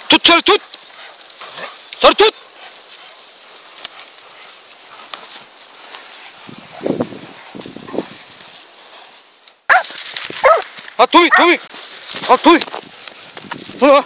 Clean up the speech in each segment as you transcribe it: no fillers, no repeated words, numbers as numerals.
Tut sarı tut. Sarı tut. Ha Tommy. Al Tommy. Ha.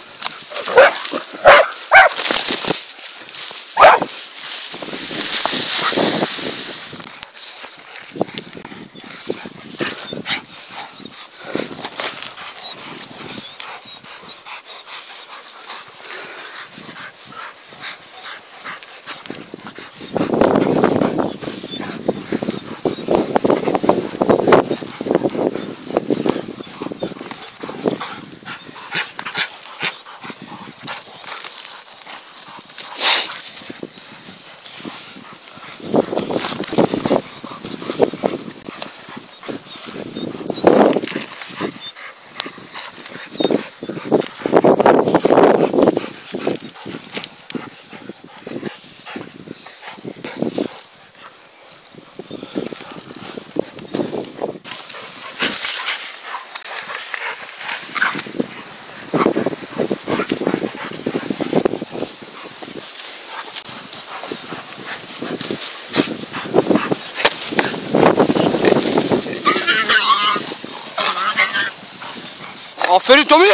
Aferin Tommy.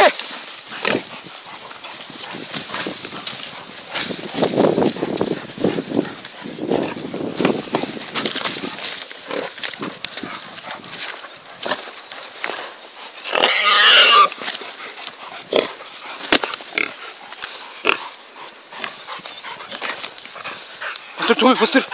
Bastır Tommy, bastır.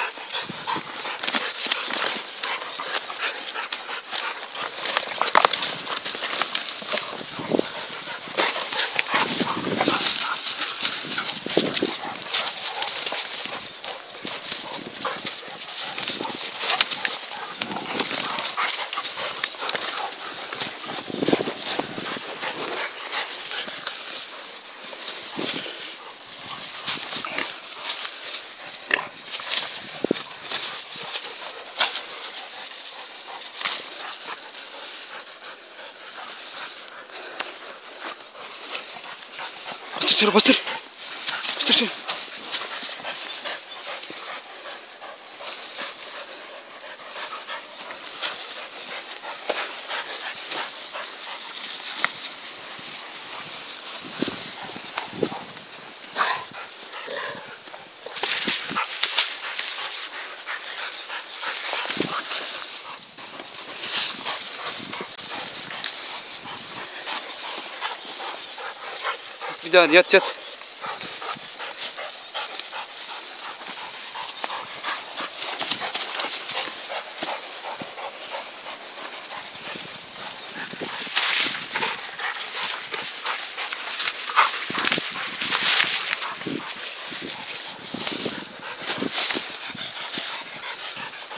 Bastır. Bastır sen. Bir daha yat.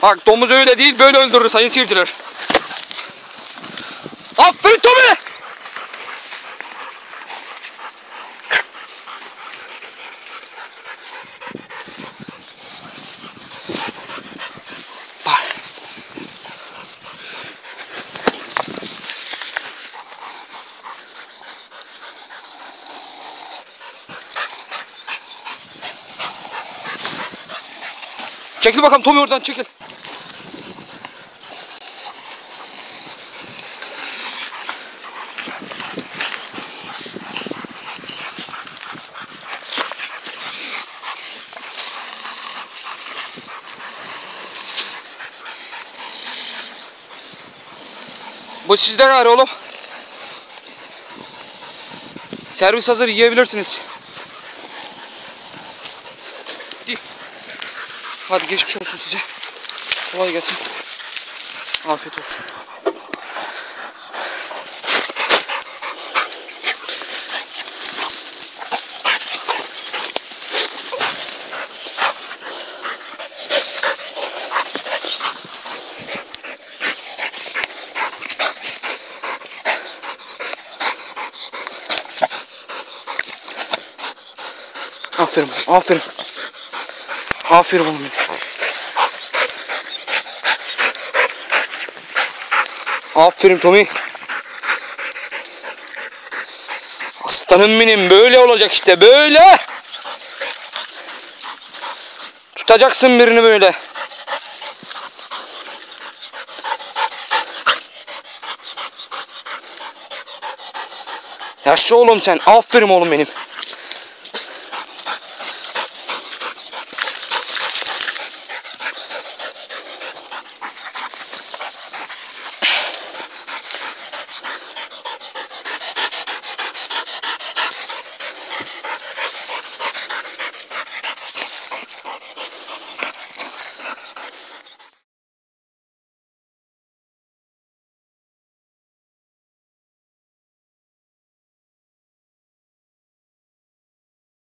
Bak domuz öyle değil, böyle öldürür sayın seyirciler. Aferin Tommy. Çekil bakalım Tommy, oradan çekil. Bu sizde gari oğlum. Servis hazır, yiyebilirsiniz. Hadi geçmiş olsun size. Kolay gelsin. Afiyet olsun. Aferin, aferin. Aferin oğlum benim. Aferin Tommy. Aslan. Aslanım benim, böyle olacak işte, böyle. Tutacaksın birini böyle. Yaşlı oğlum sen. Aferin oğlum benim.